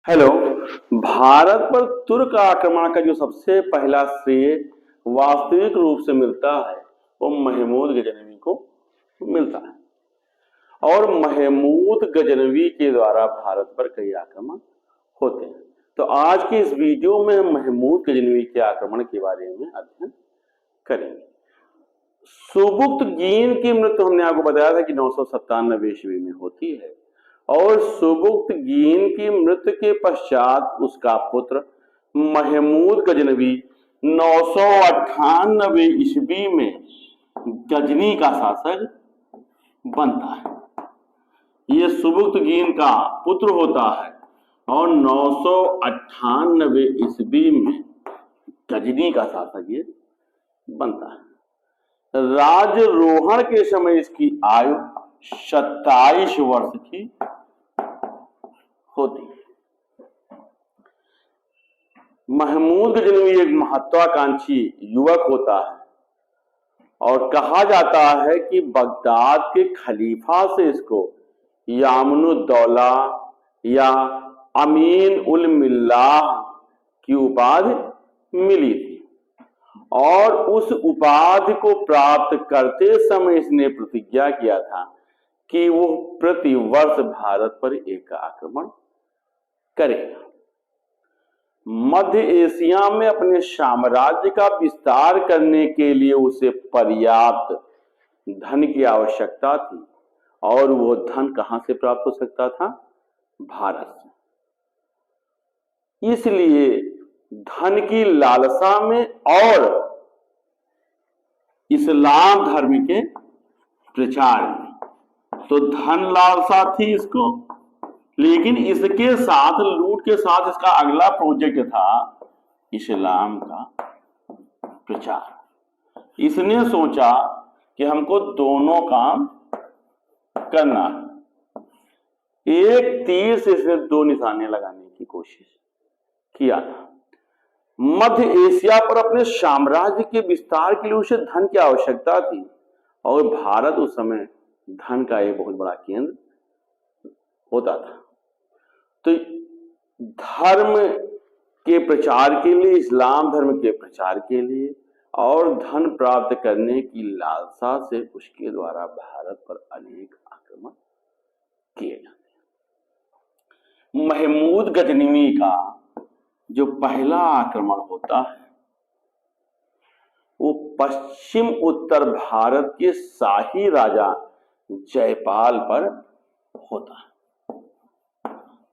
Hello. Bharat पर तुर्क आक्रमण का जो सबसे पहला श्रेय वास्तविक रूप से मिलता है वो महमूद गजनवी को मिलता है और महमूद गजनवी के द्वारा भारत पर कई आक्रमण होते हैं। तो आज के इस वीडियो में हम महमूद गजनवी के आक्रमण के बारे में अध्ययन करेंगे। सुबुक्तगीन की मृत्यु हमने आपको बताया था कि 997 ईस्वी में होती है और सुबुक्तगीन की मृत्यु के पश्चात उसका पुत्र महमूद गजनवी 998 ईस्वी में गजनी का शासक बनता है। ये सुबुक्तगीन का पुत्र होता है और 998 ईस्वी में गजनी का शासक ये बनता है। राजरोहण के समय इसकी आयु 27 वर्ष की होती है। महमूद गजनवी एक महत्वाकांक्षी युवक होता है और कहा जाता है कि बगदाद के खलीफा से इसको यामनुद्दौला या अमीन उल मिल्लाह की उपाधि मिली थी और उस उपाधि को प्राप्त करते समय इसने प्रतिज्ञा किया था कि वो प्रति वर्ष भारत पर एक आक्रमण करेगा। मध्य एशिया में अपने साम्राज्य का विस्तार करने के लिए उसे पर्याप्त धन की आवश्यकता थी और वो धन कहां से प्राप्त हो सकता था? भारत से। इसलिए धन की लालसा में और इस्लाम धर्म के प्रचार में तो धन लालसा थी इसको, लेकिन इसके साथ लूट के साथ इसका अगला प्रोजेक्ट था इस्लाम का प्रचार। इसने सोचा कि हमको दोनों काम करना है। एक तीर से इसने दो निशाने लगाने की कोशिश किया था। मध्य एशिया पर अपने साम्राज्य के विस्तार के लिए उसे धन की आवश्यकता थी और भारत उस समय धन का एक बहुत बड़ा केंद्र होता था। तो धर्म के प्रचार के लिए, इस्लाम धर्म के प्रचार के लिए और धन प्राप्त करने की लालसा से उसके द्वारा भारत पर अनेक आक्रमण किए जाते हैं। महमूद गजनवी का जो पहला आक्रमण होता है वो पश्चिम उत्तर भारत के शाही राजा जयपाल पर होता है।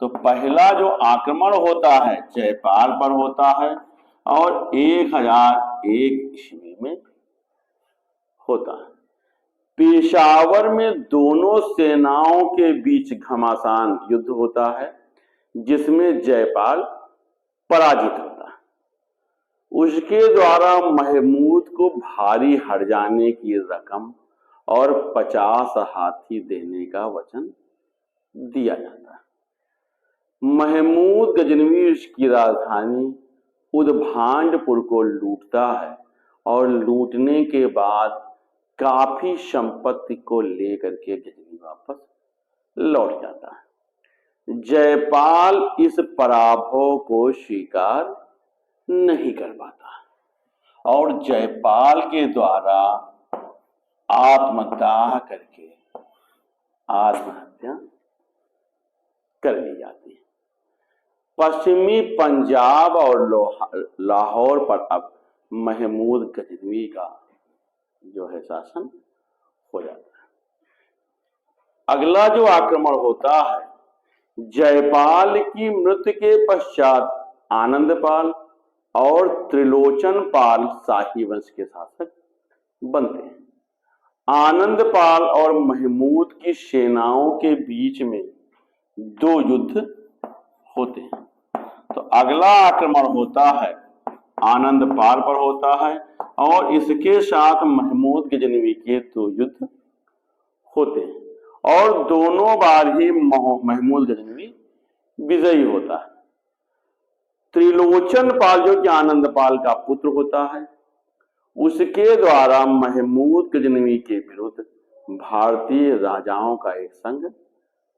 तो पहला जो आक्रमण होता है जयपाल पर होता है और 1001 ईस्वी में होता है। पेशावर में दोनों सेनाओं के बीच घमासान युद्ध होता है जिसमें जयपाल पराजित होता है। उसके द्वारा महमूद को भारी हट जाने की रकम और 50 हाथी देने का वचन दिया जाता है। महमूद गजनवी उसकी राजधानी उदभांडपुर को लूटता है और लूटने के बाद काफी संपत्ति को लेकर के गजनी वापस लौट जाता है। जयपाल इस पराभव को स्वीकार नहीं कर पाता और जयपाल के द्वारा आत्मदाह करके आत्महत्या कर ली जाती है। पश्चिमी पंजाब और लाहौर पर अब महमूद गजनवी का जो है शासन हो जाता है। अगला जो आक्रमण होता है जयपाल की मृत्यु के पश्चात आनंदपाल और त्रिलोचनपाल शाही वंश के शासक बनते हैं। आनंदपाल और महमूद की सेनाओं के बीच में दो युद्ध होते हैं। तो अगला आक्रमण होता है आनंदपाल पर होता है और इसके साथ महमूद गजनवी के दो युद्ध होते हैं और दोनों बार ही महमूद गजनवी विजयी होता है। त्रिलोचनपाल जो कि आनंदपाल का पुत्र होता है उसके द्वारा महमूद गजनवी के विरुद्ध भारतीय राजाओं का एक संघ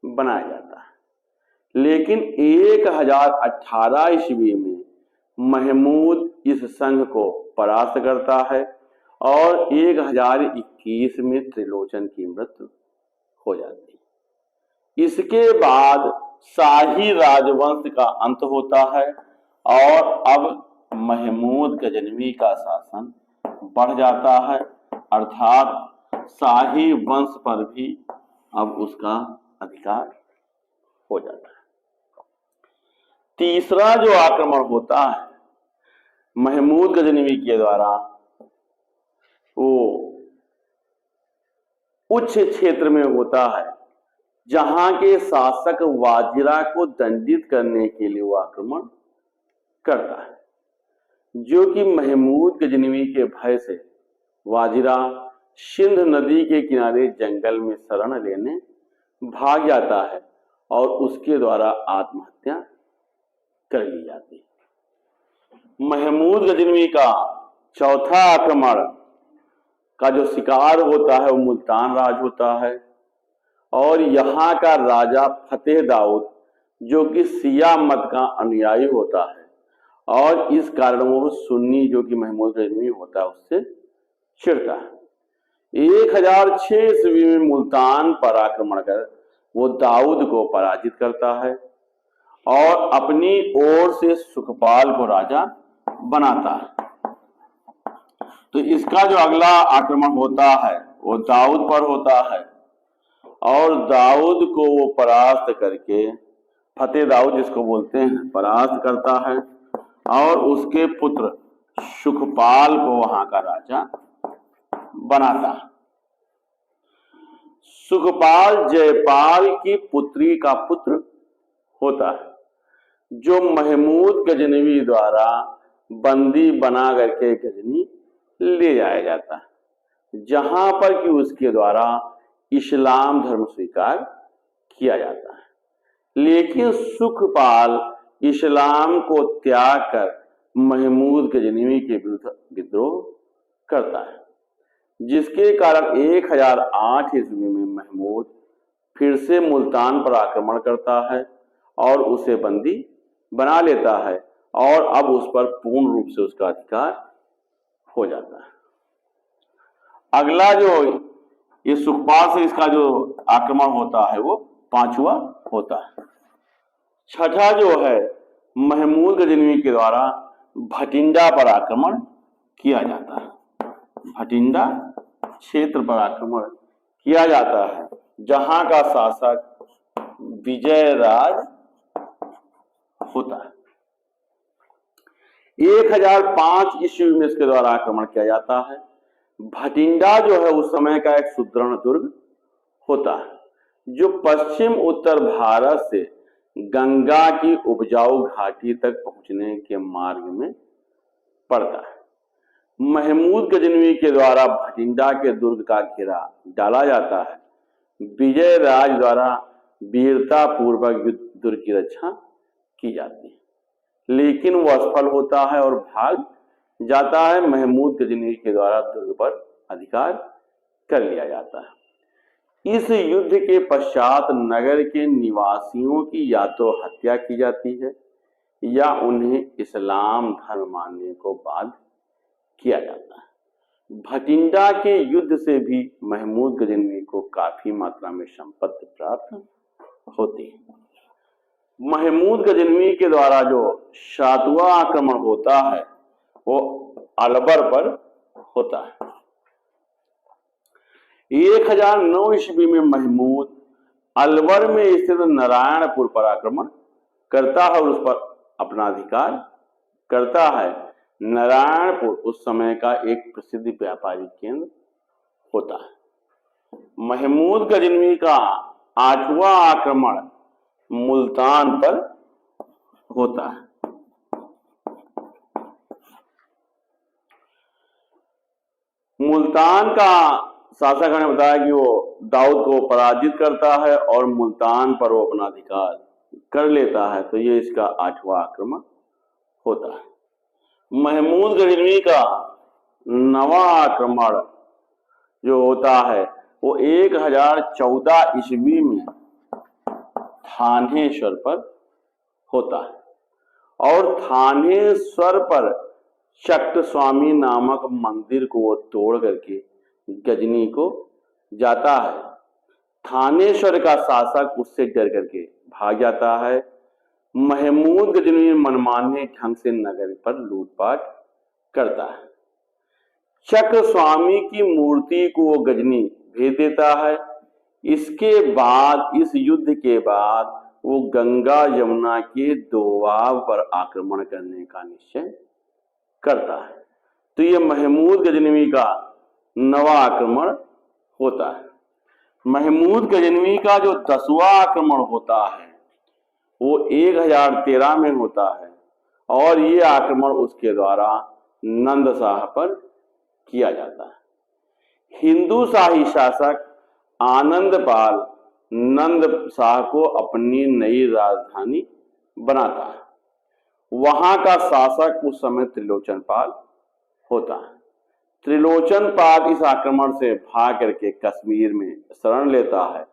बनाया जाता है। लेकिन 1018 ईस्वी में महमूद इस संघ को परास्त करता है और 1021 में त्रिलोचन की मृत्यु हो जाती है। इसके बाद शाही राजवंश का अंत होता है और अब महमूद गजनवी का शासन बढ़ जाता है, अर्थात शाही वंश पर भी अब उसका अधिकार हो जाता है। तीसरा जो आक्रमण होता है महमूद गजनवी के द्वारा, वो उच्च क्षेत्र में होता है जहां के शासक वाजिरा को दंडित करने के लिए वो आक्रमण करता है, जो कि महमूद गजनवी के भय से वाजिरा सिंध नदी के किनारे जंगल में शरण लेने भाग जाता है और उसके द्वारा आत्महत्या कर ली जाती है। महमूद गजनवी का चौथा आक्रमण का जो शिकार होता है वो मुल्तान राज होता है और यहाँ का राजा फतेह दाऊद, जो कि शिया मत का अनुयायी होता है और इस कारण वो सुन्नी जो कि महमूद गजनवी होता है उससे चिढ़ता है। 1006 ईस्वी में मुल्तान पर आक्रमण कर वो दाऊद को पराजित करता है और अपनी ओर से सुखपाल को राजा बनाता है। तो इसका जो अगला आक्रमण होता है वो दाऊद पर होता है और दाऊद को वो परास्त करके, फतेह दाऊद जिसको बोलते हैं, परास्त करता है और उसके पुत्र सुखपाल को वहां का राजा बनाता है। सुखपाल जयपाल की पुत्री का पुत्र होता है, जो महमूद गजनवी द्वारा बंदी बना करके गजनी ले जाया जाता है, जहां पर कि उसके द्वारा इस्लाम धर्म स्वीकार किया जाता है। लेकिन सुखपाल इस्लाम को त्याग कर महमूद गजनवी के विरुद्ध विद्रोह करता है, जिसके कारण 1008 ईस्वी में महमूद फिर से मुल्तान पर आक्रमण करता है और उसे बंदी बना लेता है और अब उस पर पूर्ण रूप से उसका अधिकार हो जाता है। अगला जो ये सुखपाल से इसका जो आक्रमण होता है वो पांचवा होता है। छठा जो है महमूद गजनवी के द्वारा भटिंडा पर आक्रमण किया जाता है। भटिंडा क्षेत्र पर आक्रमण किया जाता है जहां का शासक विजयराज होता है। 1005 ईस्वी में इसके द्वारा आक्रमण किया जाता है। भटिंडा जो है उस समय का एक सुदृढ़ दुर्ग होता है जो पश्चिम उत्तर भारत से गंगा की उपजाऊ घाटी तक पहुंचने के मार्ग में पड़ता है। महमूद गजनवी के द्वारा भटिंडा के दुर्ग का घेरा डाला जाता है। विजयराज द्वारा वीरता पूर्वक दुर्ग की रक्षा की जाती है, लेकिन वह असफल होता है और भाग जाता है। महमूद गजनवी के द्वारा दुर्ग पर अधिकार कर लिया जाता है। इस युद्ध के पश्चात नगर के निवासियों की या तो हत्या की जाती है या उन्हें इस्लाम धर्म मानने को बाध्य किया जाता है। भटिंडा के युद्ध से भी महमूद गजनवी को काफी मात्रा में संपत्ति प्राप्त होती है। महमूद गजनवी के द्वारा जो सातवां आक्रमण होता है वो अलवर पर होता है। 1009 ईस्वी में महमूद अलवर में स्थित नारायणपुर पर आक्रमण करता है और उस पर अपना अधिकार करता है। नारायणपुर उस समय का एक प्रसिद्ध व्यापारिक केंद्र होता है। महमूद गजनवी का 8वां आक्रमण मुल्तान पर होता है। मुल्तान का शासक ने बताया कि वो दाऊद को पराजित करता है और मुल्तान पर वो अपना अधिकार कर लेता है, तो ये इसका 8वां आक्रमण होता है। महमूद गजनवी का 9वां आक्रमण जो होता है वो 1014 ईस्वी में थानेश्वर पर होता है और थानेश्वर पर चक्त स्वामी नामक मंदिर को वो तोड़ करके गजनी को जाता है। थानेश्वर का शासक उससे डर करके भाग जाता है। महमूद गजनवी मनमाने ढंग से नगर पर लूटपाट करता है। चक्र स्वामी की मूर्ति को वो गजनी भेज देता है। इसके बाद, इस युद्ध के बाद वो गंगा यमुना के दोआब पर आक्रमण करने का निश्चय करता है। तो ये महमूद गजनवी का नवा आक्रमण होता है। महमूद गजनवी का जो 10वां आक्रमण होता है वो 1013 में होता है और ये आक्रमण उसके द्वारा नंद शाह पर किया जाता है। हिंदू शाही शासक आनंदपाल नंद शाह को अपनी नई राजधानी बनाता है। वहां का शासक उस समय त्रिलोचन पाल होता है। त्रिलोचन पाल इस आक्रमण से भाग करके कश्मीर में शरण लेता है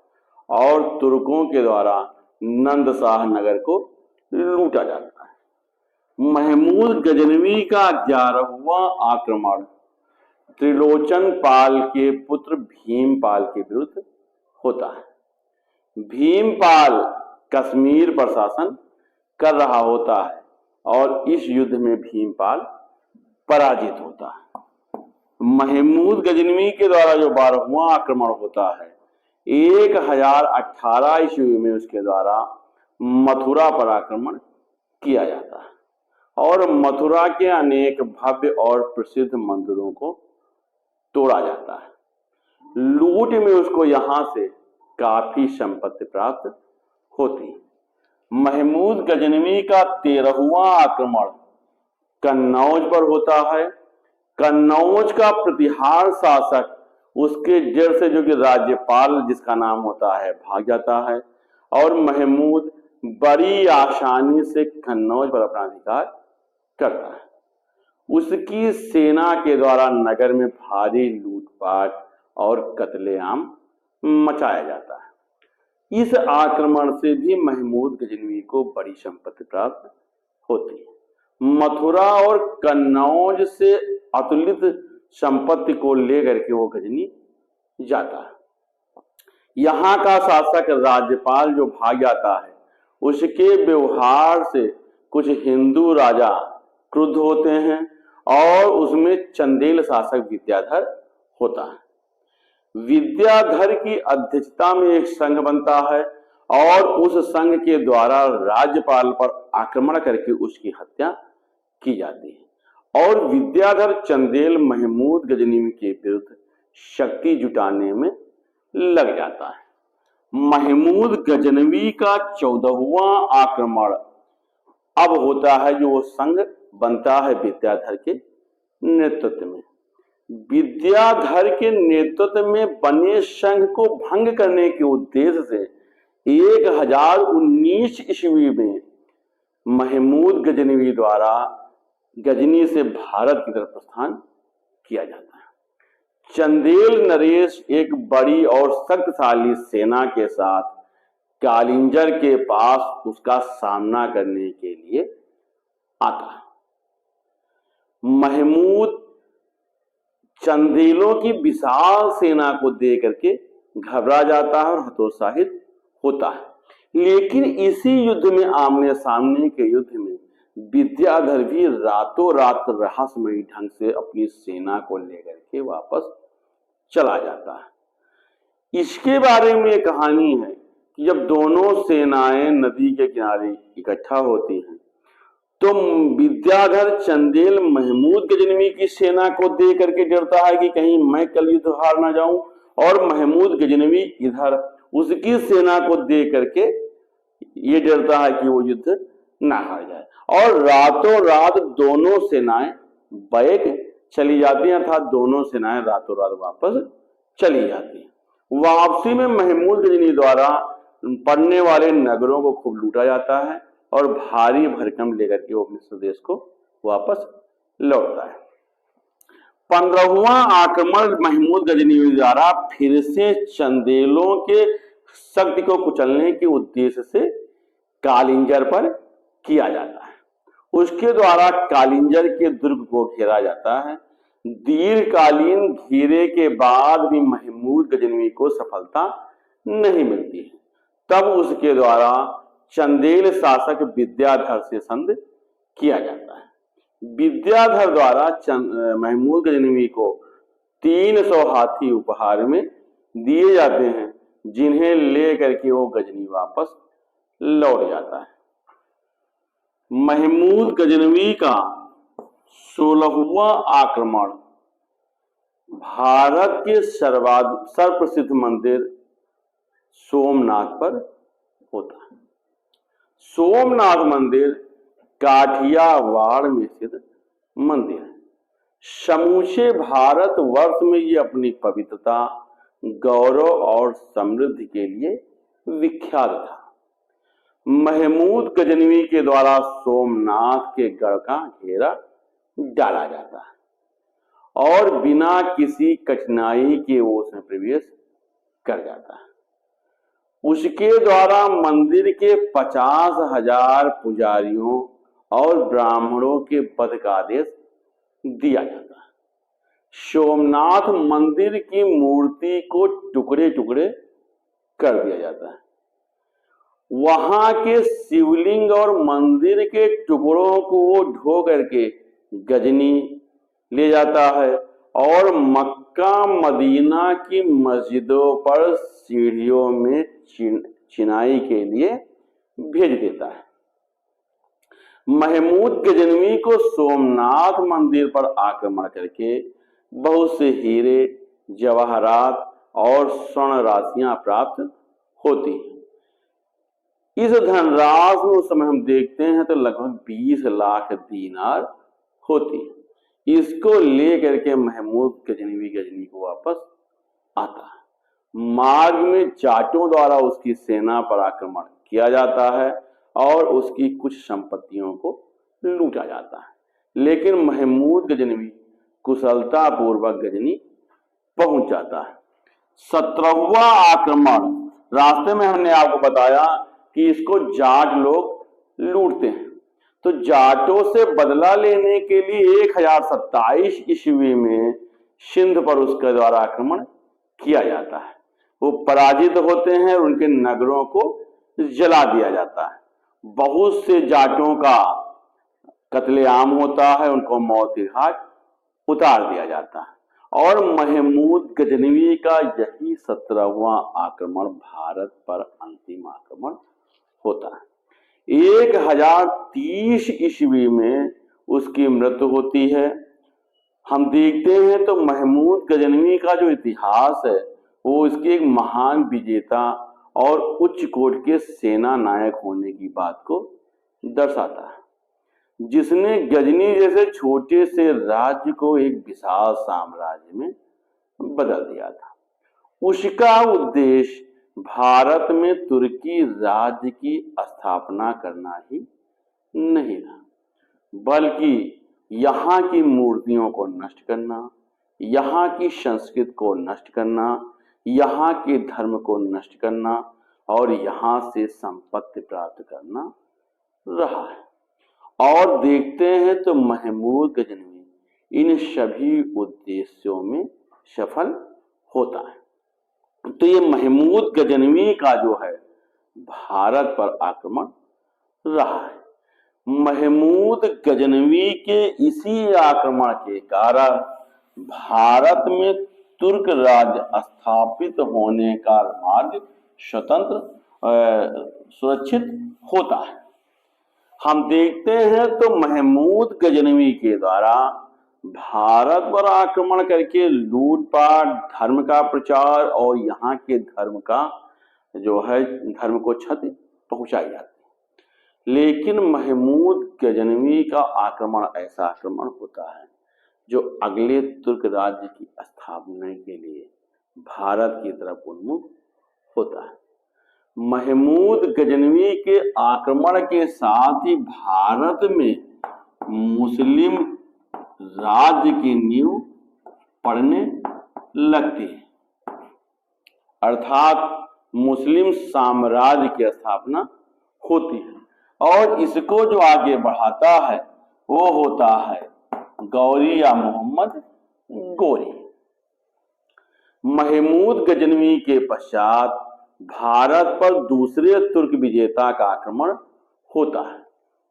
और तुर्कों के द्वारा नंद शाह नगर को लूटा जाता है। महमूद गजनवी का 11वां आक्रमण त्रिलोचन पाल के पुत्र भीमपाल के विरुद्ध होता है। भीमपाल कश्मीर पर शासन कर रहा होता है और इस युद्ध में भीमपाल पराजित होता है। महमूद गजनवी के द्वारा जो 12वां आक्रमण होता है 1018 ईस्वी में उसके द्वारा मथुरा पर आक्रमण किया जाता है और मथुरा के अनेक भव्य और प्रसिद्ध मंदिरों को तोड़ा जाता है। लूट में उसको यहां से काफी संपत्ति प्राप्त होती। महमूद गजनवी का 13वां आक्रमण कन्नौज पर होता है। कन्नौज का प्रतिहार शासक उसके जड़ से, जो कि राज्यपाल जिसका नाम होता है, भाग जाता है और महमूद बड़ी आसानी से कन्नौज पर अपना अधिकार करता है। उसकी सेना के द्वारा नगर में भारी लूटपाट और कत्लेआम मचाया जाता है। इस आक्रमण से भी महमूद गजनवी को बड़ी संपत्ति प्राप्त होती है। मथुरा और कन्नौज से अतुलित संपत्ति को लेकर के वो गजनी जाता है। यहाँ का शासक राज्यपाल जो भाग जाता है उसके व्यवहार से कुछ हिंदू राजा क्रुद्ध होते हैं और उसमें चंदेल शासक विद्याधर होता है। विद्याधर की अध्यक्षता में एक संघ बनता है और उस संघ के द्वारा राज्यपाल पर आक्रमण करके उसकी हत्या की जाती है और विद्याधर चंदेल महमूद गजनवी के विरुद्ध शक्ति जुटाने में लग जाता है। महमूद गजनवी का 14वां आक्रमण अब होता है, जो वो संघ बनता है विद्याधर के नेतृत्व में। विद्याधर के नेतृत्व में बने संघ को भंग करने के उद्देश्य से 1019 ईस्वी में महमूद गजनवी द्वारा गजनी से भारत की तरफ प्रस्थान किया जाता है। चंदेल नरेश एक बड़ी और शक्तिशाली सेना के साथ कालिंजर के पास उसका सामना करने के लिए आता है। महमूद चंदेलों की विशाल सेना को देख करके घबरा जाता है और हतोत्साहित होता है। लेकिन इसी युद्ध में, आमने सामने के युद्ध में, विद्याधर भी रातों रात रहस्यमयी ढंग से अपनी सेना को लेकर के वापस चला जाता है। इसके बारे में एक कहानी है कि जब दोनों सेनाएं नदी के किनारे इकट्ठा होती हैं तो विद्याधर चंदेल महमूद गजनवी की सेना को देख करके डरता है कि कहीं मैं कल युद्ध हार ना जाऊं, और महमूद गजनवी इधर उसकी सेना को देख करके ये डरता है कि वो युद्ध ना हार जाए, और रातों रात दोनों सेनाएं बैक चली जाती हैं, अर्थात दोनों सेनाएं रातों रात वापस चली जाती हैं। वापसी में महमूद गजनी द्वारा पड़ने वाले नगरों को खूब लूटा जाता है और भारी भरकम लेकर के वो अपने स्वदेश को वापस लौटता है। 15वां आक्रमण महमूद गजनी द्वारा फिर से चंदेलों के शक्ति को कुचलने के उद्देश्य से कालिंजर पर किया जाता है। उसके द्वारा कालिंजर के दुर्ग को घेरा जाता है। दीर्घकालीन घेरे के बाद भी महमूद गजनवी को सफलता नहीं मिलती है। तब उसके द्वारा चंदेल शासक विद्याधर से संधि किया जाता है। विद्याधर द्वारा महमूद गजनवी को 300 हाथी उपहार में दिए जाते हैं, जिन्हें लेकर के वो गजनी वापस लौट जाता है। महमूद गजनवी का 16वां आक्रमण भारत के सर्वप्रसिद्ध मंदिर सोमनाथ पर होता है। सोमनाथ मंदिर काठियावाड़ में स्थित मंदिर है। समूचे भारत वर्ष में ये अपनी पवित्रता, गौरव और समृद्धि के लिए विख्यात था। महमूद गजनवी के द्वारा सोमनाथ के गढ़ का घेरा डाला जाता है और बिना किसी कठिनाई के वो उसमें प्रवेश कर जाता है। उसके द्वारा मंदिर के 50,000 पुजारियों और ब्राह्मणों के वध का आदेश दिया जाता है। सोमनाथ मंदिर की मूर्ति को टुकड़े टुकड़े कर दिया जाता है। वहां के शिवलिंग और मंदिर के टुकड़ों को वो ढो करके गजनी ले जाता है और मक्का मदीना की मस्जिदों पर सीढ़ियों में चिनाई के लिए भेज देता है। महमूद गजनवी को सोमनाथ मंदिर पर आक्रमण करके बहुत से हीरे, जवाहरात और स्वर्ण राशियां प्राप्त होती हैं। इस धनराशि में उस समय हम देखते हैं तो लगभग 20 लाख दीनार होती है। इसको लेकर के महमूद गजनी को वापस आता है। मार्ग में जाटों द्वारा उसकी सेना पर आक्रमण किया जाता है और उसकी कुछ संपत्तियों को लूटा जाता है, लेकिन महमूद गजनवी कुशलता पूर्वक गजनी पहुंच जाता है। 17वां आक्रमण, रास्ते में हमने आपको बताया कि इसको जाट लोग लूटते हैं, तो जाटों से बदला लेने के लिए 1027 ईस्वी में सिंध पर उसके द्वारा आक्रमण किया जाता है। वो पराजित होते हैं और उनके नगरों को जला दिया जाता है। बहुत से जाटों का कत्लेआम होता है, उनको मौत के घाट उतार दिया जाता है और महमूद गजनवी का यही 17वां आक्रमण भारत पर अंतिम आक्रमण होता है। 1030 ईस्वी में उसकी मृत्यु होती है। हम देखते हैं तो महमूद गजनवी का जो इतिहास है वो इसके एक महान विजेता और उच्च कोटि के सेना नायक होने की बात को दर्शाता है, जिसने गजनी जैसे छोटे से राज्य को एक विशाल साम्राज्य में बदल दिया था। उसका उद्देश्य भारत में तुर्की राज्य की स्थापना करना ही नहीं था, बल्कि यहाँ की मूर्तियों को नष्ट करना, यहाँ की संस्कृति को नष्ट करना, यहाँ के धर्म को नष्ट करना और यहाँ से संपत्ति प्राप्त करना रहा है। और देखते हैं तो महमूद गजनवी इन सभी उद्देश्यों में सफल होता है। तो ये महमूद गजनवी का जो है भारत पर आक्रमण रहा है। महमूद गजनवी के इसी आक्रमण के कारण भारत में तुर्क राज्य स्थापित होने का मार्ग स्वतंत्र सुरक्षित होता है। हम देखते हैं तो महमूद गजनवी के द्वारा भारत पर आक्रमण करके लूटपाट, धर्म का प्रचार और यहाँ के धर्म का जो है धर्म को क्षति पहुंचाई जाती है। लेकिन महमूद गजनवी का आक्रमण ऐसा आक्रमण होता है जो अगले तुर्क राज्य की स्थापना के लिए भारत की तरफ उन्मुख होता है। महमूद गजनवी के आक्रमण के साथ ही भारत में मुस्लिम राज्य की नींव पड़ने लगती है, अर्थात मुस्लिम साम्राज्य की स्थापना होती है। और इसको जो आगे बढ़ाता है वो होता है गौरी या मोहम्मद गोरी। महमूद गजनवी के पश्चात भारत पर दूसरे तुर्क विजेता का आक्रमण होता है,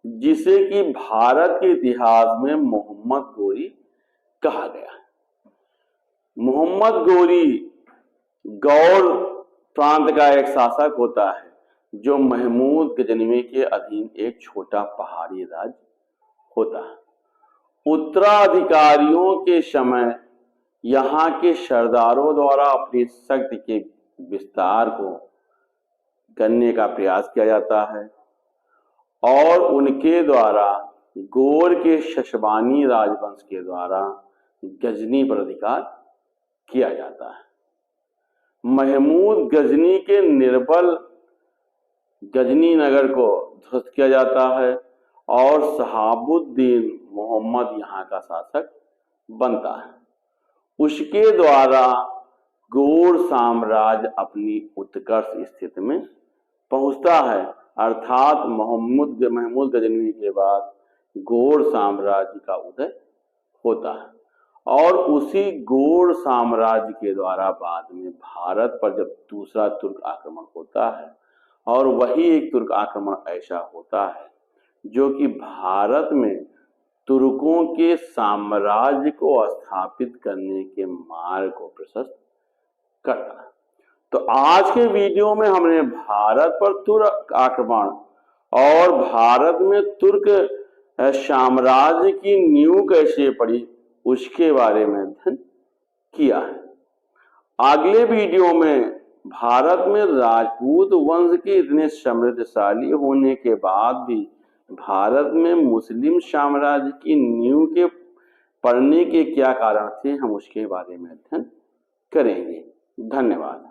जिसे कि भारत के इतिहास में मोहम्मद गोरी कहा गया है। मोहम्मद गोरी गौर प्रांत का एक शासक होता है जो महमूद गजनवी के अधीन एक छोटा पहाड़ी राज्य होता है। उत्तराधिकारियों के समय यहाँ के सरदारों द्वारा अपनी शक्ति के विस्तार को करने का प्रयास किया जाता है और उनके द्वारा गोर के शशबानी राजवंश के द्वारा गजनी पर अधिकार किया जाता है। महमूद गजनी के निर्बल गजनी नगर को ध्वस्त किया जाता है और शहाबुद्दीन मोहम्मद यहाँ का शासक बनता है। उसके द्वारा गोर साम्राज्य अपनी उत्कर्ष स्थिति में पहुंचता है, अर्थात महमूद गजनवी के बाद गोर साम्राज्य का उदय होता है। और उसी गोर साम्राज्य के द्वारा बाद में भारत पर जब दूसरा तुर्क आक्रमण होता है, और वही एक तुर्क आक्रमण ऐसा होता है जो कि भारत में तुर्कों के साम्राज्य को स्थापित करने के मार्ग को प्रशस्त करता है। तो आज के वीडियो में हमने भारत पर तुर्क आक्रमण और भारत में तुर्क साम्राज्य की नींव कैसे पड़ी उसके बारे में अध्ययन किया है। अगले वीडियो में भारत में राजपूत वंश के इतने समृद्धशाली होने के बाद भी भारत में मुस्लिम साम्राज्य की नींव के पड़ने के क्या कारण थे, हम उसके बारे में अध्ययन करेंगे। धन्यवाद।